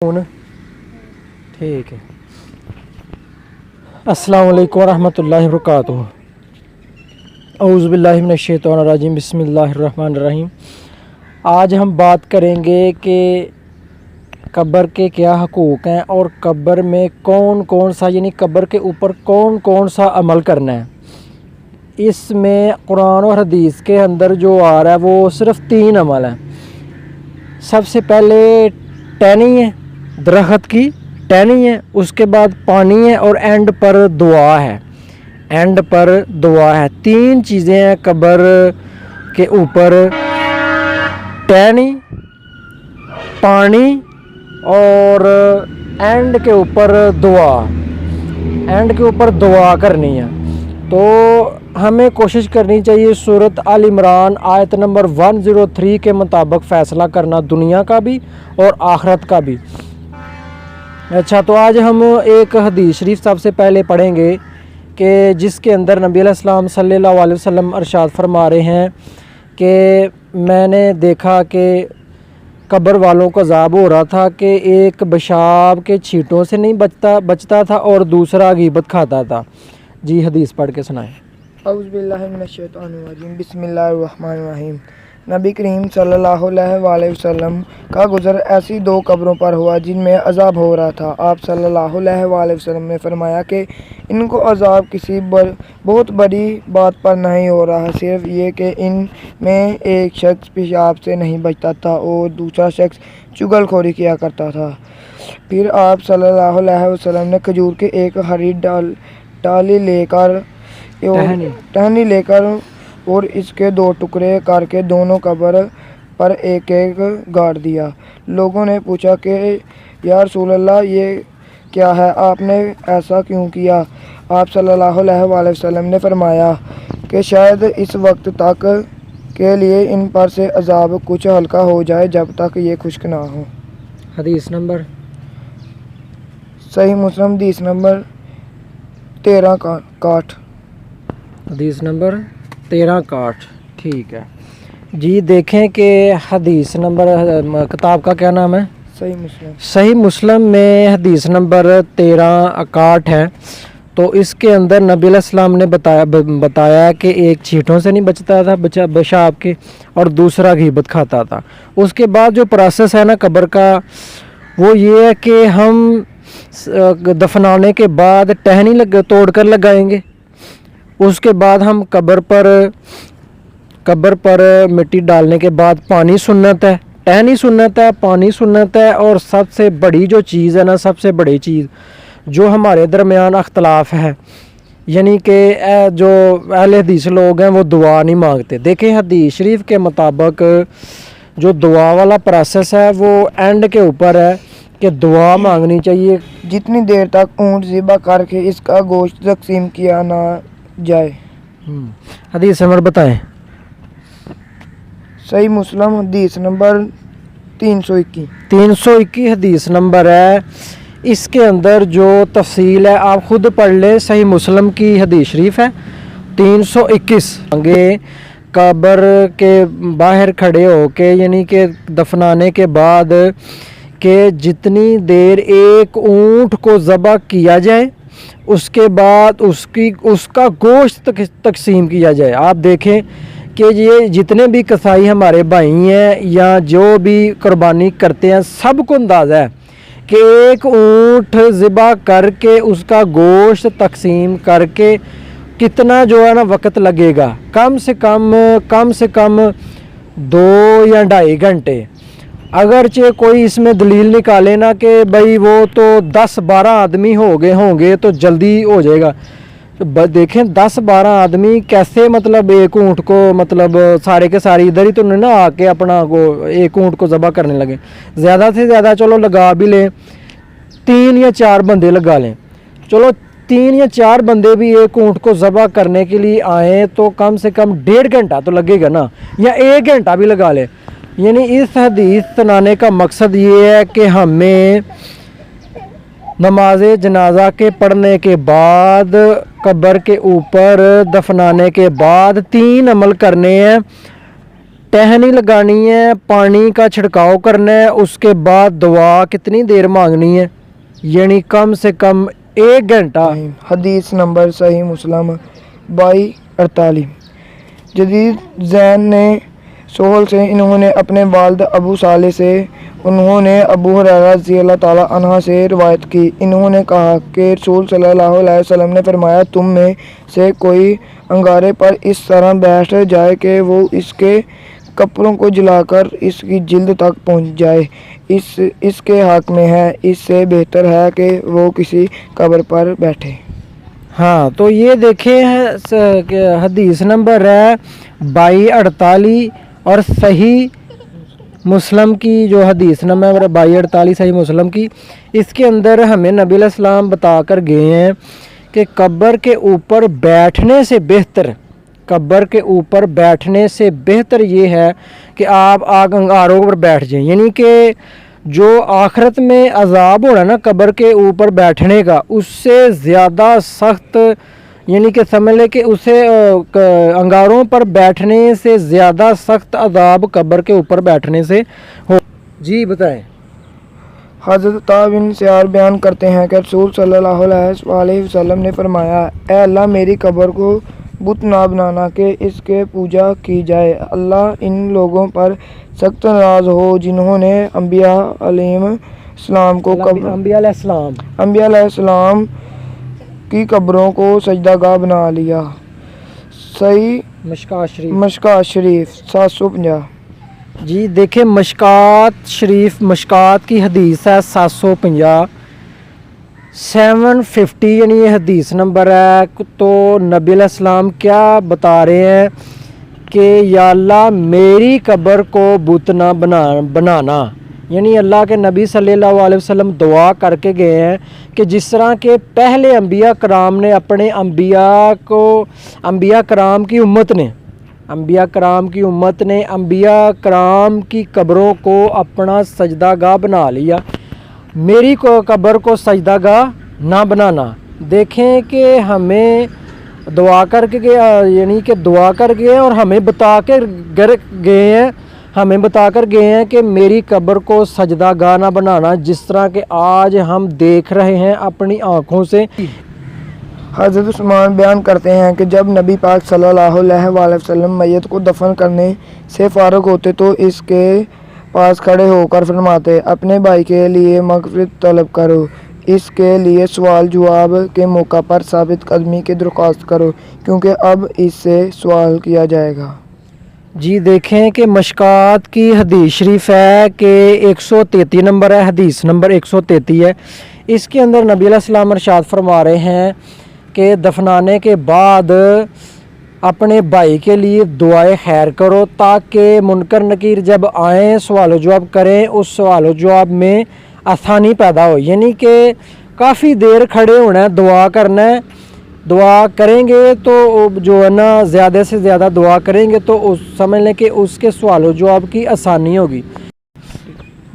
ٹھیک ہے۔ السلام علیکم ورحمۃ اللہ وبرکاتہ۔ اعوذ باللہ من الشیطان الرجیم، بسم اللہ الرحمن الرحیم۔ آج ہم بات کریں گے کہ قبر کے کیا حقوق ہیں اور قبر میں کون کون سا قبر کے اوپر کون کون سا عمل کرنا ہے۔ اس میں قرآن اور حدیث کے اندر جو آ رہا ہے وہ صرف 3 عمل ہیں۔ سب سے پہلے ٹہنی ہے، درخت کی ٹہنی ہے، اس کے بعد پانی ہے اور اینڈ پر دعا ہے۔ 3 چیزیں ہیں قبر کے اوپر: ٹہنی، پانی اور اینڈ کے اوپر دعا کرنی ہے۔ تو ہمیں کوشش کرنی چاہیے سورۃ آل عمران آیت نمبر 103 کے مطابق فیصلہ کرنا، دنیا کا بھی اور آخرت کا بھی۔ اچھا، تو آج ہم ایک حدیث شریف سب سے پہلے پڑھیں گے کہ جس کے اندر نبی علیہ السلام صلی اللہ علیہ وسلم ارشاد فرما رہے ہیں کہ میں نے دیکھا کہ قبر والوں کو عذاب ہو رہا تھا کہ ایک پیشاب کے چھینٹوں سے نہیں بچتا تھا اور دوسرا غیبت کھاتا تھا۔ جی حدیث پڑھ کے سنائیں۔ اعوذ باللہ من الشیطان الرجیم، بسم اللہ الرحمن الرحیم۔ نبی کریم صلی اللہ علیہ وسلم کا گزر ایسی 2 قبروں پر ہوا جن میں عذاب ہو رہا تھا۔ آپ صلی اللہ علیہ وسلم نے فرمایا کہ ان کو عذاب کسی بہت بڑی بات پر نہیں ہو رہا، صرف یہ کہ ان میں ایک شخص پیشاب سے نہیں بچتا تھا اور دوسرا شخص چغل خوری کیا کرتا تھا۔ پھر آپ صلی اللہ علیہ وسلم نے کھجور کے ایک ہری ٹہنی لے کر اور اس کے 2 ٹکڑے کر کے دونوں قبر پر ایک ایک گاڑ دیا۔ لوگوں نے پوچھا کہ یا رسول اللہ، یہ کیا ہے، آپ نے ایسا کیوں کیا؟ آپ صلی اللہ علیہ وسلم نے فرمایا کہ شاید اس وقت تک کے لیے ان پر سے عذاب کچھ ہلکا ہو جائے جب تک یہ خشک نہ ہو۔ حدیث نمبر صحیح مسلم، حدیث نمبر 1361۔ حدیث نمبر 1361، ٹھیک ہے جی۔ دیکھیں کہ حدیث نمبر، کتاب کا کیا نام ہے؟ صحیح مسلم میں حدیث نمبر 1361 ہے۔ تو اس کے اندر نبی علیہ السلام نے بتایا کہ ایک چھینٹوں سے نہیں بچتا تھا پیشاب کے اور دوسرا غیبت کھاتا تھا۔ اس کے بعد جو پروسیس ہے نا قبر کا، وہ یہ ہے کہ ہم دفنانے کے بعد ٹہنی توڑ کر لگائیں گے۔ اس کے بعد ہم قبر پر مٹی ڈالنے کے بعد پانی سنت ہے، ٹہنی سنت ہے، پانی سنت ہے، اور سب سے بڑی جو چیز ہے نا، سب سے بڑی چیز جو ہمارے درمیان اختلاف ہے، یعنی کہ جو اہل حدیث لوگ ہیں وہ دعا نہیں مانگتے۔ دیکھیں حدیث شریف کے مطابق جو دعا والا پروسیس ہے وہ اینڈ کے اوپر ہے کہ دعا مانگنی چاہیے جتنی دیر تک اونٹ ذبح کر کے اس کا گوشت تقسیم کیا نہ جائے۔ حدیث نمبر بتائیں۔ صحیح مسلم، حدیث نمبر 321 حدیث نمبر ہے۔ اس کے اندر جو تفصیل ہے آپ خود پڑھ لیں، صحیح مسلم کی حدیث شریف ہے 321۔ قبر کے باہر کھڑے ہو کے، یعنی کہ دفنانے کے بعد، کہ جتنی دیر ایک اونٹ کو ذبح کیا جائے اس کے بعد اس کا گوشت تقسیم کیا جائے۔ آپ دیکھیں کہ یہ جتنے بھی قصائی ہمارے بھائی ہیں یا جو بھی قربانی کرتے ہیں، سب کو اندازہ ہے کہ ایک اونٹ ذبح کر کے اس کا گوشت تقسیم کر کے کتنا جو ہے نا وقت لگے گا، کم سے کم 2 یا 2.5 گھنٹے۔ اگرچہ کوئی اس میں دلیل نکالے نا کہ بھائی وہ تو 10-12 آدمی ہوں گے تو جلدی ہو جائے گا۔ دیکھیں 10-12 آدمی کیسے ایک اونٹ کو سارے کے سارے ادھر ہی تو نہیں نا آ کے اپنا ایک اونٹ کو ذبح کرنے لگے۔ زیادہ سے زیادہ چلو لگا بھی لیں، 3 یا 4 بندے لگا لیں، چلو 3 یا 4 بندے بھی ایک اونٹ کو ذبح کرنے کے لیے آئیں تو کم سے کم 1.5 گھنٹہ تو لگے گا نا، یا 1 گھنٹہ بھی لگا لیں۔ یعنی اس حدیث سنانے کا مقصد یہ ہے کہ ہمیں نماز جنازہ کے پڑھنے کے بعد، قبر کے اوپر دفنانے کے بعد 3 عمل کرنے ہیں۔ टहनी लगानी है, पानी का छिड़काव करना है, उसके बाद दुआ कितनी देर मांगनी है, यानी कम से कम 1 घंटा। हदीस नंबर सही मुस्लिम 2248। जदीद जैन ने सोहल से इन्होंने अपने वालिद अबू साले से, उन्होंने अबू हुरैरा रज़ी अल्लाह ताला अन्हा से रिवायत की। इन्होंने कहा कि रसूल सल्लल्लाहु अलैहि वसल्लम ने फरमाया, तुम में से कोई अंगारे पर इस तरह बैठ जाए कि वो इसके कपड़ों को जलाकर इसकी जिल्द तक पहुंच जाए, इसके हक में है, इससे बेहतर है कि वो किसी कब्र पर बैठे। हाँ, तो ये देखें हदीस नंबर है 2248 और सही मुस्लिम की जो हदीस नंबर 2248 सही मुस्लिम की, इसके अंदर हमें नबी अलैहिस्सलाम बता कर गए हैं कि कब्र के ऊपर बैठने से बेहतर, कब्र के ऊपर बैठने से बेहतर ये है कि आप आग अंगारों पर बैठ जाएं, यानी कि जो आखिरत में अजाब होना ना कब्र के ऊपर बैठने का, उससे ज़्यादा सख्त, यानी कि समझ लें कि उसे अंगारों पर बैठने से ज़्यादा सख्त अजाब कब्र के ऊपर बैठने से हो। जी बताएं। हज़रत ताबिन सियार बयान करते हैं कि रसूल सल्लल्लाहु अलैहि वसल्लम ने फरमाया, ए अल्लाह मेरी कब्र को बुत ना बनाना कि इसके पूजा की जाए। अल्लाह इन लोगों पर सख्त नाराज़ हो जिन्होंने अम्बिया अलैहिस्सलाम को अम्बिया अलैहिस्सलाम की कब्रों को सजदागाह बना लिया। सही मशकात शरीफ 750। जी देखें, मशकात शरीफ, मशकात की हदीस है 750 750, यानी ये हदीस नंबर है। तो नबी अलैहिस्सलाम क्या बता रहे हैं कि या अल्लाह मेरी कब्र को बुत ना बनाना, यानी अल्लाह के नबी सल्लल्लाहु अलैहि वसल्लम दुआ करके गए हैं कि जिस तरह के पहले अम्बिया कराम ने अपने अम्बिया कराम की उम्मत ने अम्बिया कराम की कब्रों को अपना सजदागाह बना लिया, मेरी को कब्र को सजदागाह ना बनाना। देखें कि हमें दुआ करके यानी कि दुआ कर गए और हमें बता कर गए हैं कि मेरी कब्र को सजदागाह ना बनाना, जिस तरह के आज हम देख रहे हैं अपनी आँखों से। हज़रत उस्मान बयान करते हैं कि जब नबी पाक सल्लल्लाहु अलैहि वसल्लम मैयत को दफन करने से फ़ारिग होते तो इसके पास खड़े होकर फरमाते, अपने भाई के लिए मग़फ़िरत तलब करो, इसके लिए सवाल जवाब के मौका पर साबित कदमी की दरख्वास्त करो, क्योंकि अब इससे सवाल किया जाएगा। जी देखें कि मशकात की हदीस शरीफ है कि 133 नंबर है, हदीस नंबर 133 है। इसके अंदर नबी अलैहिस्सलाम इरशाद फरमा रहे हैं कि दफनाने के बाद अपने भाई के लिए दुआए खैर करो, ताकि मुनकर नकीर जब आएँ सवाल जवाब करें, उस सवाल जवाब में आसानी पैदा हो, यानी कि काफ़ी देर खड़े होना है, दुआ करना है। दुआ करेंगे तो जो है ना ज़्यादा से ज़्यादा दुआ करेंगे तो उस समझ लें कि उसके सवाल जवाब की आसानी होगी।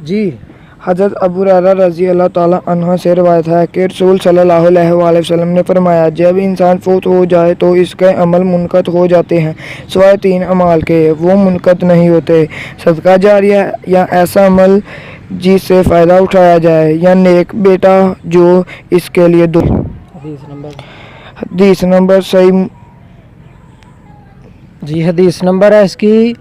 जी हज़रत अबू हुरैरा रज़ी अल्लाह ताला अन्हा से रिवायत है कि रसूल सल्लल्लाहु अलैहि वसल्लम ने फरमाया, जब इंसान फौत हो जाए तो इसके अमल मुनक़त हो जाते हैं सिवाय 3 अमाल के। वो मुनक़त नहीं होते, सदका जारिया या ऐसा अमल जिससे फ़ायदा उठाया जाए, या नेक बेटा जो इसके लिए दो। हदीस नंबर सही। जी हदीस नंबर है इसकी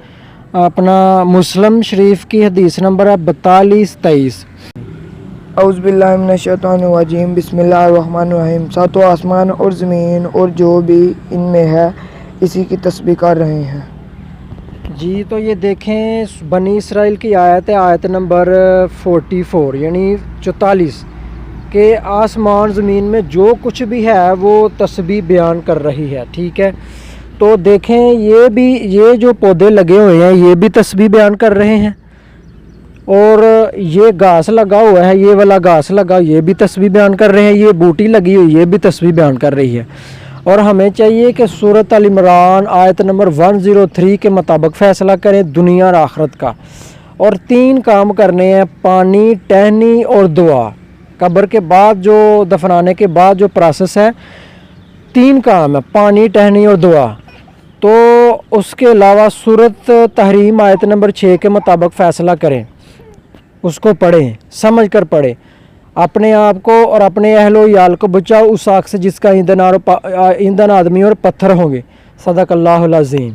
अपना मुस्लिम शरीफ की हदीस नंबर है 4223। औज़ु बिल्लाहि मिनश शैतानिर रजीम, बिस्मिल्लाहिर रहमानिर रहीम। सातों आसमान और ज़मीन और जो भी इनमें है इसी की तस्बीह कर रहे हैं। जी तो ये देखें बनी इसराइल की आयत है, आयत नंबर 44 यानी 44 के आसमान ज़मीन में जो कुछ भी है वो तस्बीह बयान कर रही है। ठीक है, तो देखें ये जो पौधे लगे हुए हैं ये भी तस्बीह बयान कर रहे हैं, और ये घास लगा हुआ है, ये वाला घास लगा, ये भी तस्बीह बयान कर रहे हैं, ये बूटी लगी हुई ये भी तस्बीह बयान कर रही है। और हमें चाहिए कि सूरत अल इमरान आयत नंबर 103 के मुताबिक फ़ैसला करें दुनिया और आखिरत का, और 3 काम करने हैं, पानी, टहनी और दुआ। कब्र के बाद जो दफनाने के बाद जो प्रोसेस है 3 काम है, पानी, टहनी और दुआ। तो उसके अलावा सूरत तहरीम आयत नंबर 6 के मुताबिक फ़ैसला करें, उसको पढ़ें, समझ कर पढ़ें, अपने आप को और अपने अहलो याल को बचाओ उस आग से जिसका ईंधन आदमी और पत्थर होंगे। सदक़ल्लाहुल अज़ीम।